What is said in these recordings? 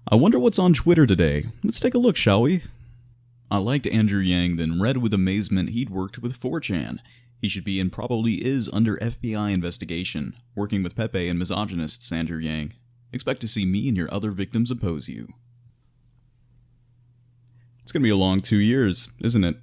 I wonder what's on Twitter today. Let's take a look, shall we? I liked Andrew Yang, then read with amazement he'd worked with 4chan. He should be and probably is under FBI investigation, working with Pepe and misogynists, Andrew Yang. Expect to see me and your other victims oppose you. It's gonna be a long 2 years, isn't it?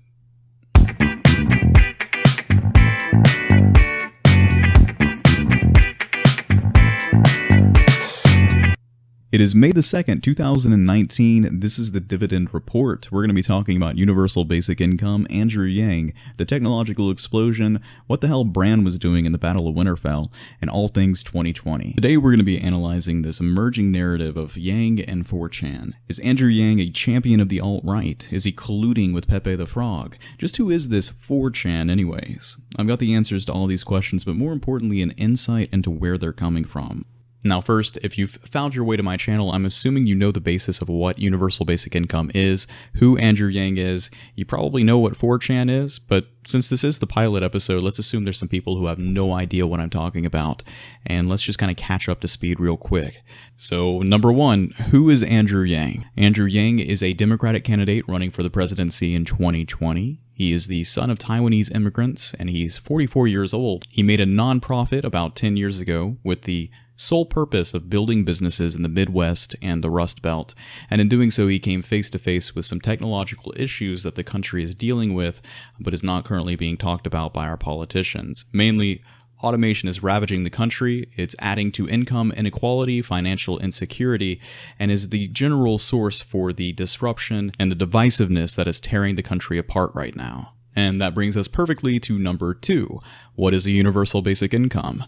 It is May the 2nd, 2019. This is the Dividend Report. We're going to be talking about universal basic income, Andrew Yang, the technological explosion, what the hell Brand was doing in the Battle of Winterfell, and all things 2020. Today we're going to be analyzing this emerging narrative of Yang and 4chan. Is Andrew Yang a champion of the alt-right? Is he colluding with Pepe the Frog? Just who is this 4chan anyways? I've got the answers to all these questions, but more importantly an insight into where they're coming from. Now first, if you've found your way to my channel, I'm assuming you know the basis of what universal basic income is, who Andrew Yang is. You probably know what 4chan is, but since this is the pilot episode, let's assume there's some people who have no idea what I'm talking about, and let's just kind of catch up to speed real quick. So, number one, who is Andrew Yang? Andrew Yang is a Democratic candidate running for the presidency in 2020. He is the son of Taiwanese immigrants, and he's 44 years old. He made a nonprofit about 10 years ago with the sole purpose of building businesses in the Midwest and the Rust Belt, and in doing so he came face to face with some technological issues that the country is dealing with, but is not currently being talked about by our politicians. Mainly, automation is ravaging the country, it's adding to income inequality, financial insecurity, and is the general source for the disruption and the divisiveness that is tearing the country apart right now. And that brings us perfectly to number two. What is a universal basic income?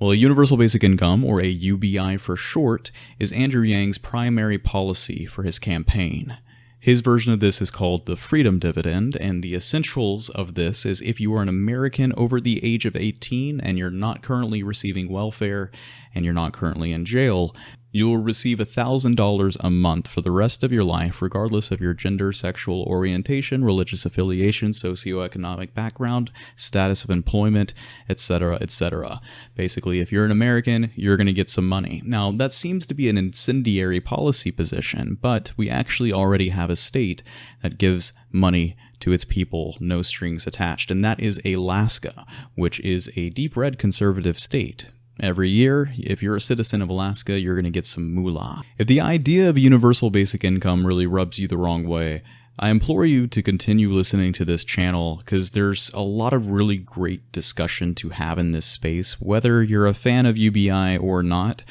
Well, a universal basic income, or a UBI for short, is Andrew Yang's primary policy for his campaign. His version of this is called the Freedom Dividend, and the essentials of this is if you are an American over the age of 18 and you're not currently receiving welfare and you're not currently in jail, you will receive $1,000 a month for the rest of your life, regardless of your gender, sexual orientation, religious affiliation, socioeconomic background, status of employment, etc., etc. Basically, if you're an American, you're going to get some money. Now, that seems to be an incendiary policy position, but we actually already have a state that gives money to its people, no strings attached, and that is Alaska, which is a deep red conservative state. Every year, if you're a citizen of Alaska, you're going to get some moolah. If the idea of universal basic income really rubs you the wrong way, I implore you to continue listening to this channel because there's a lot of really great discussion to have in this space, whether you're a fan of UBI or not.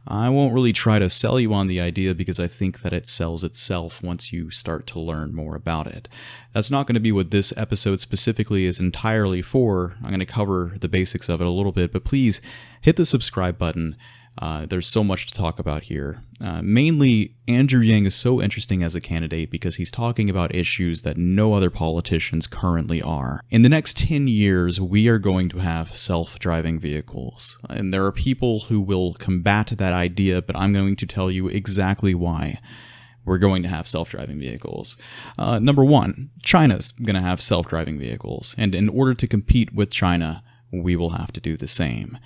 I won't really try to sell you on the idea because I think that it sells itself once you start to learn more about it. That's not going to be what this episode specifically is entirely for. I'm going to cover the basics of it a little bit, but please hit the subscribe button. There's so much to talk about here. Mainly, Andrew Yang is so interesting as a candidate because he's talking about issues that no other politicians currently are. In the next 10 years, we are going to have self-driving vehicles. And there are people who will combat that idea, but I'm going to tell you exactly why we're going to have self-driving vehicles. Number one, China's going to have self-driving vehicles. And in order to compete with China, we will have to do the same.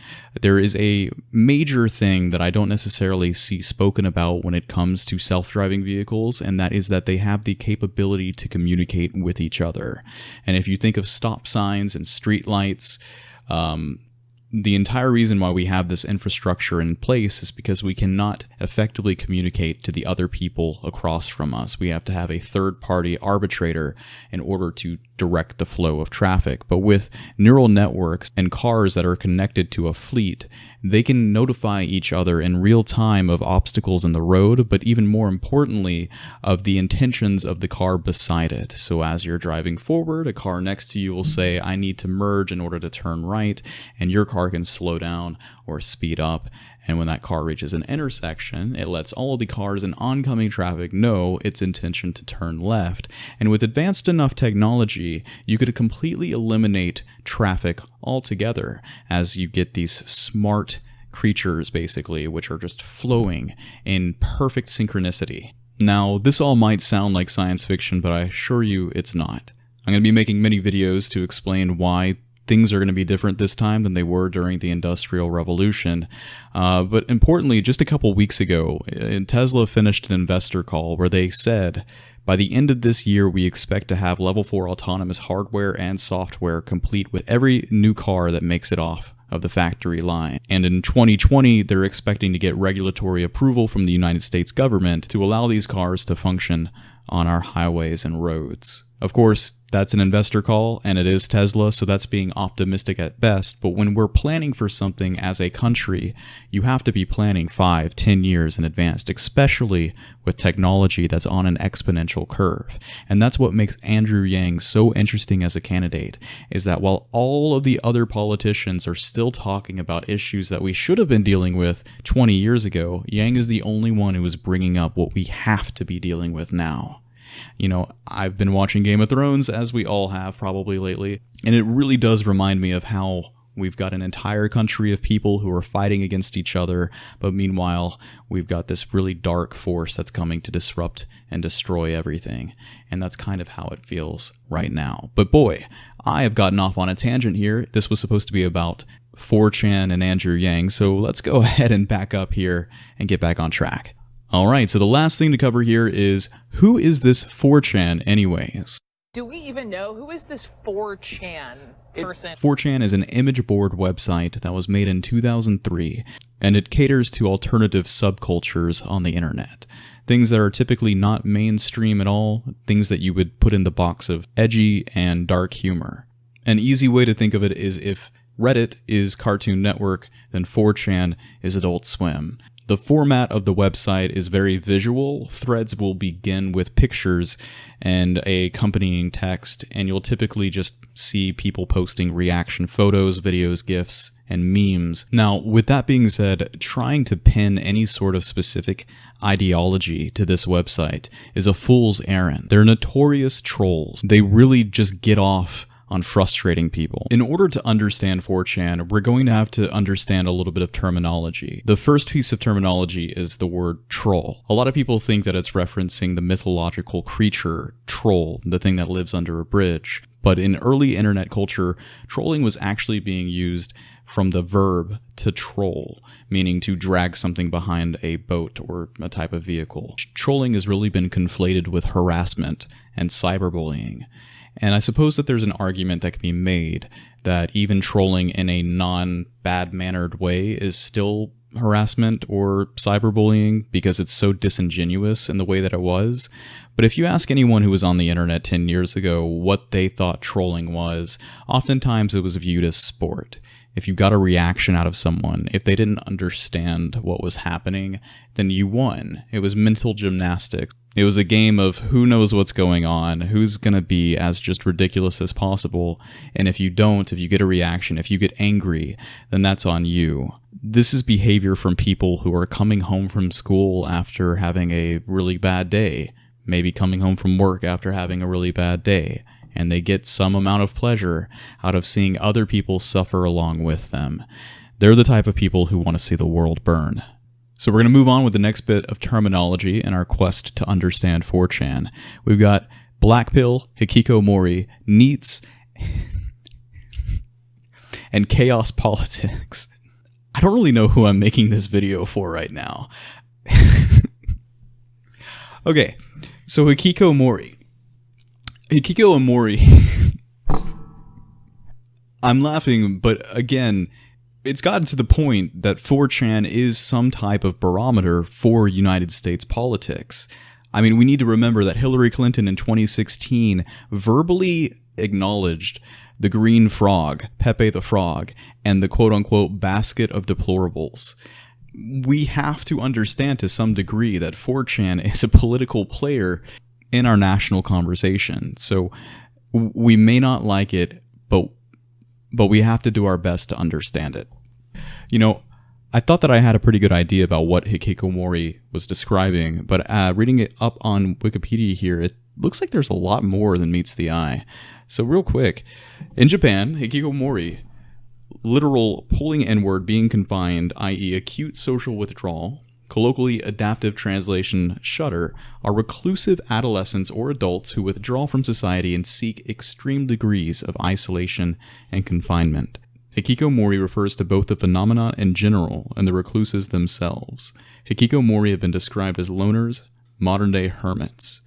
There is a major thing that I don't necessarily see spoken about when it comes to self-driving vehicles, and that is that they have the capability to communicate with each other. And if you think of stop signs and street lights, the entire reason why we have this infrastructure in place is because we cannot effectively communicate to the other people across from us. We have to have a third-party arbitrator in order to direct the flow of traffic. But with neural networks and cars that are connected to a fleet, they can notify each other in real time of obstacles in the road, but even more importantly, of the intentions of the car beside it. So as you're driving forward, a car next to you will say, I need to merge in order to turn right, and your car can slow down or speed up. And when that car reaches an intersection, it lets all of the cars in oncoming traffic know its intention to turn left. And with advanced enough technology, you could completely eliminate traffic altogether as you get these smart creatures, basically, which are just flowing in perfect synchronicity. Now, this all might sound like science fiction, but I assure you it's not. I'm going to be making many videos to explain why things are going to be different this time than they were during the Industrial Revolution. But importantly, just a couple weeks ago, Tesla finished an investor call where they said, by the end of this year, we expect to have level 4 autonomous hardware and software complete with every new car that makes it off of the factory line. And in 2020, they're expecting to get regulatory approval from the United States government to allow these cars to function on our highways and roads. Of course, that's an investor call, and it is Tesla, so that's being optimistic at best. But when we're planning for something as a country, you have to be planning 5, 10 years in advance, especially with technology that's on an exponential curve. And that's what makes Andrew Yang so interesting as a candidate, is that while all of the other politicians are still talking about issues that we should have been dealing with 20 years ago, Yang is the only one who is bringing up what we have to be dealing with now. You know, I've been watching Game of Thrones, as we all have probably lately, and it really does remind me of how we've got an entire country of people who are fighting against each other, but meanwhile, we've got this really dark force that's coming to disrupt and destroy everything, and that's kind of how it feels right now. But boy, I have gotten off on a tangent here. This was supposed to be about 4chan and Andrew Yang, so let's go ahead and back up here and get back on track. Alright, so the last thing to cover here is, who is this 4chan anyways? Do we even know who is this 4chan person? 4chan is an image board website that was made in 2003, and it caters to alternative subcultures on the internet. Things that are typically not mainstream at all, things that you would put in the box of edgy and dark humor. An easy way to think of it is if Reddit is Cartoon Network, then 4chan is Adult Swim. The format of the website is very visual. Threads will begin with pictures and a accompanying text, and you'll typically just see people posting reaction photos, videos, GIFs, and memes. Now, with that being said, trying to pin any sort of specific ideology to this website is a fool's errand. They're notorious trolls. They really just get off on frustrating people. In order to understand 4chan, we're going to have to understand a little bit of terminology. The first piece of terminology is the word troll. A lot of people think that it's referencing the mythological creature troll, the thing that lives under a bridge. But in early internet culture, trolling was actually being used from the verb to troll, meaning to drag something behind a boat or a type of vehicle. Trolling has really been conflated with harassment and cyberbullying. And I suppose that there's an argument that can be made that even trolling in a non-bad-mannered way is still harassment or cyberbullying because it's so disingenuous in the way that it was. But if you ask anyone who was on the internet 10 years ago what they thought trolling was, oftentimes it was viewed as sport. If you got a reaction out of someone, if they didn't understand what was happening, then you won. It was mental gymnastics. It was a game of who knows what's going on, who's going to be as just ridiculous as possible, and if you don't, if you get a reaction, if you get angry, then that's on you. This is behavior from people who are coming home from school after having a really bad day, maybe coming home from work after having a really bad day, and they get some amount of pleasure out of seeing other people suffer along with them. They're the type of people who want to see the world burn. So we're going to move on with the next bit of terminology in our quest to understand 4chan. We've got Blackpill, Hikikomori, NEETs, and chaos politics. I don't really know who I'm making this video for right now. Okay, so Hikikomori. I'm laughing, but again, it's gotten to the point that 4chan is some type of barometer for United States politics. I mean, we need to remember that Hillary Clinton in 2016 verbally acknowledged the green frog, Pepe the Frog, and the quote-unquote basket of deplorables. We have to understand to some degree that 4chan is a political player in our national conversation. So we may not like it, but we have to do our best to understand it. You know, I thought that I had a pretty good idea about what Hikikomori was describing, but reading it up on Wikipedia here, it looks like there's a lot more than meets the eye. So real quick, in Japan, Hikikomori, literal pulling inward, being confined, i.e. acute social withdrawal, Colloquially, adaptive translation shudder, are reclusive adolescents or adults who withdraw from society and seek extreme degrees of isolation and confinement. Hikikomori refers to both the phenomenon in general and the recluses themselves. Hikikomori have been described as loners, modern-day hermits.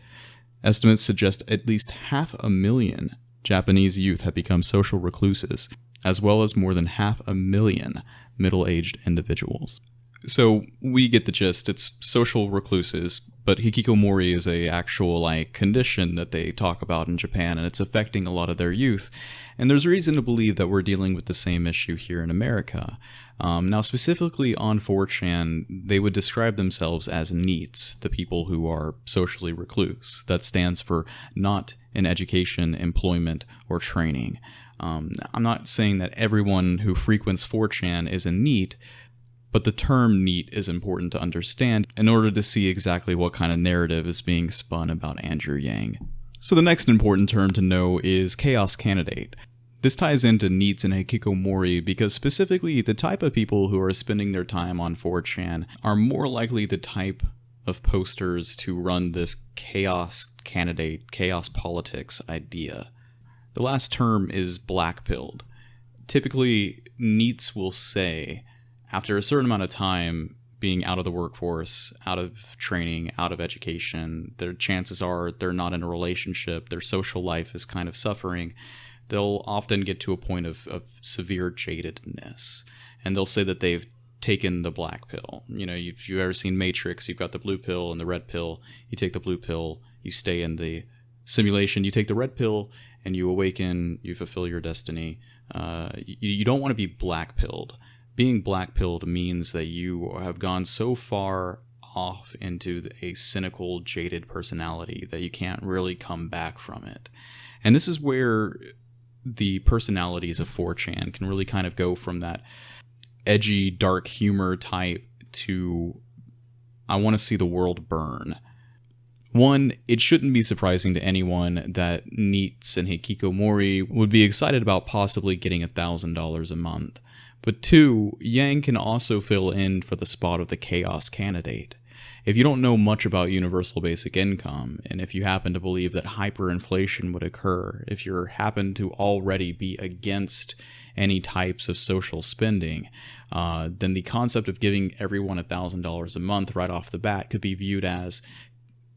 Estimates suggest at least 500,000 Japanese youth have become social recluses, as well as more than 500,000 middle-aged individuals. So we get the gist. It's social recluses, but hikikomori is a actual condition that they talk about in Japan, and it's affecting a lot of their youth. And there's reason to believe that we're dealing with the same issue here in America. Now, specifically on 4chan, they would describe themselves as NEETs, the people who are socially recluse. That stands for not in education, employment, or training. I'm not saying that everyone who frequents 4chan is a NEET, but the term NEET is important to understand in order to see exactly what kind of narrative is being spun about Andrew Yang. So the next important term to know is chaos candidate. This ties into NEETs and hikikomori because specifically the type of people who are spending their time on 4chan are more likely the type of posters to run this chaos candidate, chaos politics idea. The last term is black-pilled. Typically, NEETs will say, after a certain amount of time being out of the workforce, out of training, out of education, their chances are they're not in a relationship, their social life is kind of suffering, they'll often get to a point of severe jadedness. And they'll say that they've taken the black pill. You know, if you've ever seen Matrix, you've got the blue pill and the red pill. You take the blue pill, you stay in the simulation. You take the red pill and you awaken, you fulfill your destiny. You don't want to be black-pilled. Being black-pilled means that you have gone so far off into a cynical, jaded personality that you can't really come back from it. And this is where the personalities of 4chan can really kind of go from that edgy, dark humor type to, I want to see the world burn. One, it shouldn't be surprising to anyone that NEETs and hikikomori would be excited about possibly getting $1,000 a month. But two, Yang can also fill in for the spot of the chaos candidate. If you don't know much about universal basic income, and if you happen to believe that hyperinflation would occur, if you happen to already be against any types of social spending, then the concept of giving everyone $1,000 a month right off the bat could be viewed as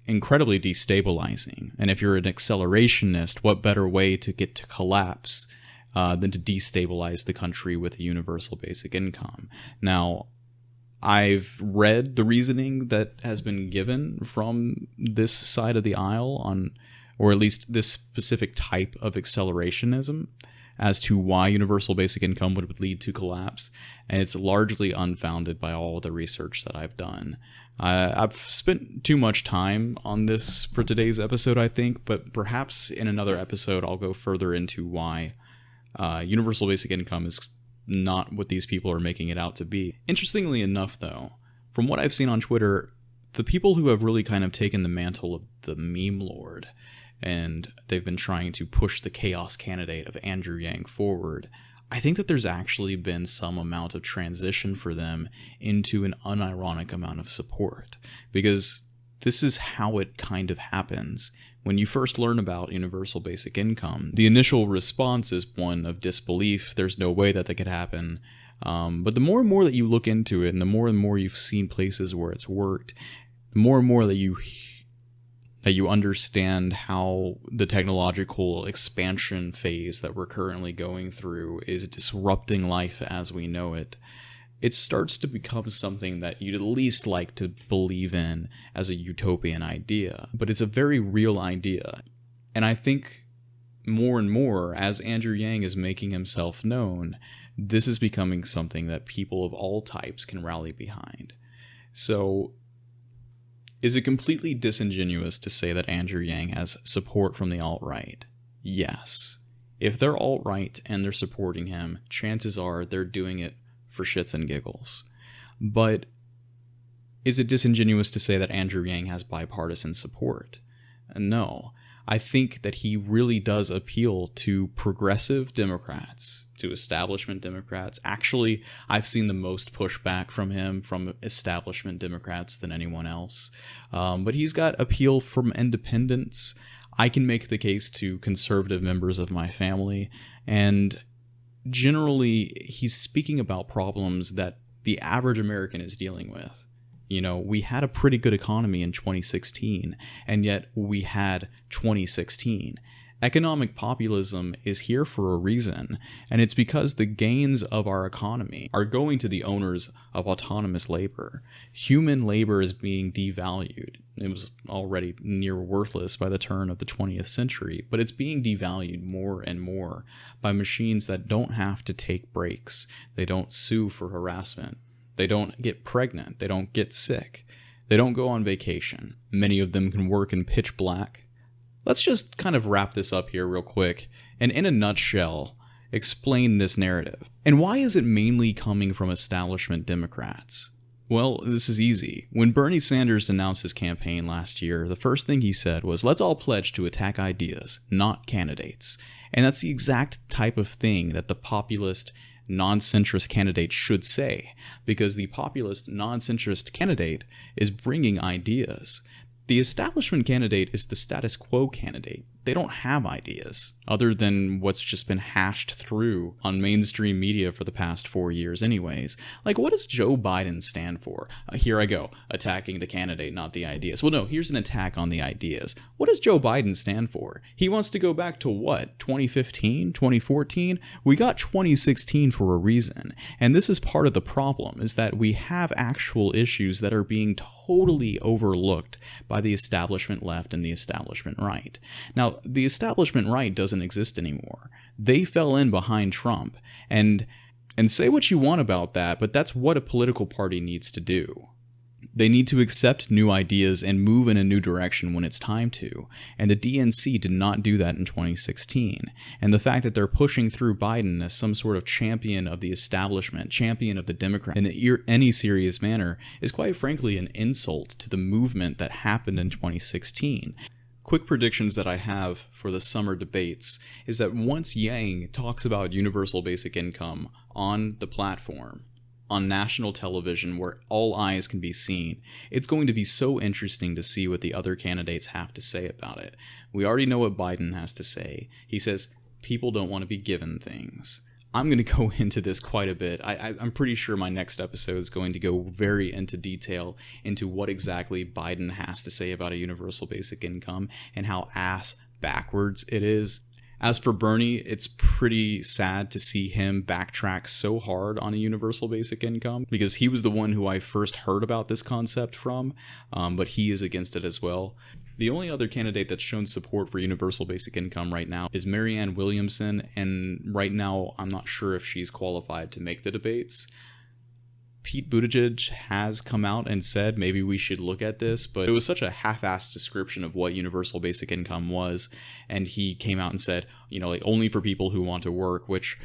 incredibly destabilizing. And if you're an accelerationist, what better way to get to collapse than to destabilize the country with a universal basic income? Now, I've read the reasoning that has been given from this side of the aisle on, or at least this specific type of accelerationism, as to why universal basic income would lead to collapse, and it's largely unfounded by all the research that I've done. I've spent too much time on this for today's episode, I think, but perhaps in another episode I'll go further into why universal basic income is not what these people are making it out to be. Interestingly enough, though, from what I've seen on Twitter, the people who have really kind of taken the mantle of the meme lord, and they've been trying to push the chaos candidate of Andrew Yang forward, I think that there's actually been some amount of transition for them into an unironic amount of support. Because this is how it kind of happens. When you first learn about universal basic income, the initial response is one of disbelief. There's no way that could happen. But the more and more that you look into it, and the more you've seen places where it's worked, the more and more that you understand how the technological expansion phase that we're currently going through is disrupting life as we know it, it starts to become something that you'd at least like to believe in as a utopian idea. But it's a very real idea. And I think more and more, as Andrew Yang is making himself known, this is becoming something that people of all types can rally behind. So, is it completely disingenuous to say that Andrew Yang has support from the alt-right? Yes. If they're alt-right and they're supporting him, chances are they're doing it for shits and giggles. But is it disingenuous to say that Andrew Yang has bipartisan support? No. I think that he really does appeal to progressive Democrats, to establishment Democrats. Actually, I've seen the most pushback from him from establishment Democrats than anyone else. But he's got appeal from independents. I can make the case to conservative members of my family, and generally he's speaking about problems that the average American is dealing with. You know, we had a pretty good economy in 2016, and yet we had 2016. Economic populism is here for a reason, and it's because the gains of our economy are going to the owners of autonomous labor. Human labor is being devalued. It was already near worthless by the turn of the 20th century, but it's being devalued more and more by machines that don't have to take breaks. They don't sue for harassment. They don't get pregnant. They don't get sick. They don't go on vacation. Many of them can work in pitch black. Let's just kind of wrap this up here real quick and, in a nutshell, explain this narrative. And why is it mainly coming from establishment Democrats? Well, this is easy. When Bernie Sanders announced his campaign last year, the first thing he said was, let's all pledge to attack ideas, not candidates. And that's the exact type of thing that the populist non-centrist candidate should say, because the populist non-centrist candidate is bringing ideas. The establishment candidate is the status quo candidate. They don't have ideas, other than what's just been hashed through on mainstream media for the past 4 years anyways. Like, what does Joe Biden stand for? Here I go, attacking the candidate, not the ideas. Well, no, here's an attack on the ideas. What does Joe Biden stand for? He wants to go back to what, 2015, 2014? We got 2016 for a reason, and this is part of the problem, is that we have actual issues that are being totally overlooked by the establishment left and the establishment right. Now, the establishment right doesn't exist anymore. They fell in behind Trump, and say what you want about that, but that's what a political party needs to do. They need to accept new ideas and move in a new direction when it's time to, and the DNC did not do that in 2016. And the fact that they're pushing through Biden as some sort of champion of the establishment, champion of the Democrat in any serious manner, is quite frankly an insult to the movement that happened in 2016. Quick predictions that I have for the summer debates is that once Yang talks about universal basic income on the platform, on national television where all eyes can be seen, it's going to be so interesting to see what the other candidates have to say about it. We already know what Biden has to say. He says people don't want to be given things. I'm going to go into this quite a bit. I'm pretty sure my next episode is going to go very into detail into what exactly Biden has to say about a universal basic income and how ass backwards it is. As for Bernie, it's pretty sad to see him backtrack so hard on a universal basic income, because he was the one who I first heard about this concept from, but he is against it as well. The only other candidate that's shown support for universal basic income right now is Marianne Williamson, and right now I'm not sure if she's qualified to make the debates. Pete Buttigieg has come out and said maybe we should look at this, but it was such a half-assed description of what universal basic income was, and he came out and said, you know, like only for people who want to work, which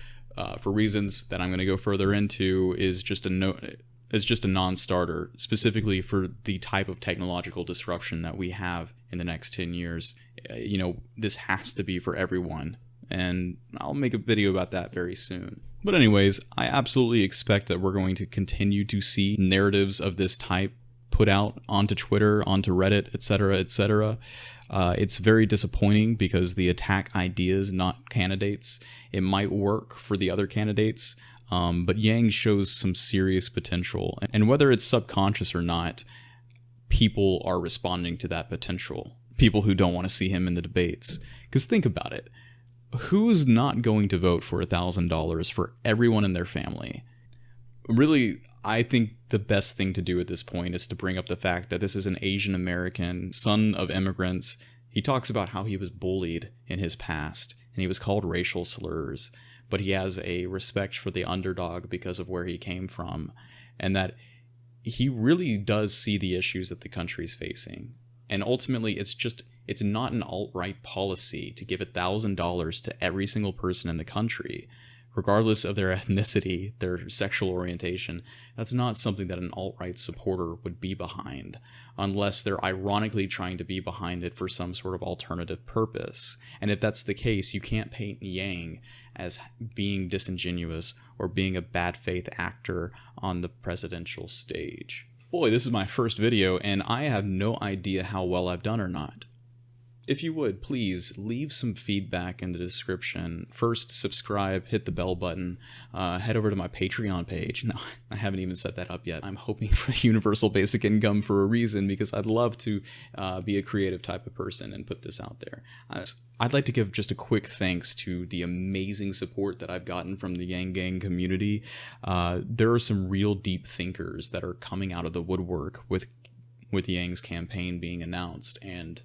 for reasons that I'm going to go further into is just a non-starter, specifically for the type of technological disruption that we have in the next 10 years. You know, this has to be for everyone, and I'll make a video about that very soon. But anyways, I absolutely expect that we're going to continue to see narratives of this type put out onto Twitter, onto Reddit, etc., etc. It's very disappointing because the attack ideas, not candidates. It might work for the other candidates, but Yang shows some serious potential. And whether it's subconscious or not, people are responding to that potential. People who don't want to see him in the debates. Because think about it. Who's not going to vote for $1,000 for everyone in their family? Really, I think the best thing to do at this point is to bring up the fact that this is an Asian American, son of immigrants. He talks about how he was bullied in his past, and he was called racial slurs, but he has a respect for the underdog because of where he came from, and that he really does see the issues that the country's facing. And ultimately, it's not an alt-right policy to give $1,000 to every single person in the country. regardless of their ethnicity, their sexual orientation. That's not something that an alt-right supporter would be behind, unless they're ironically trying to be behind it for some sort of alternative purpose. And if that's the case, you can't paint Yang as being disingenuous or being a bad faith actor on the presidential stage. Boy, this is my first video, and I have no idea how well I've done or not. If you would, please leave some feedback in the description. First, subscribe, hit the bell button, head over to my Patreon page. No, I haven't even set that up yet. I'm hoping for universal basic income for a reason, because I'd love to be a creative type of person and put this out there. I'd like to give just a quick thanks to the amazing support that I've gotten from the Yang Gang community. There are some real deep thinkers that are coming out of the woodwork with Yang's campaign being announced, and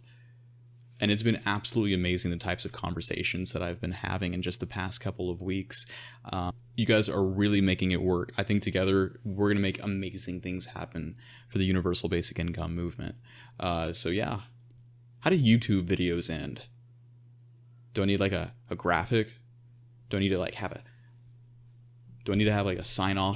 it's been absolutely amazing the types of conversations that I've been having in just the past couple of weeks. You guys are really making it work. I think together we're going to make amazing things happen for the universal basic income movement. So yeah, how do YouTube videos end? Do I need like a graphic? Do I need to have like a sign off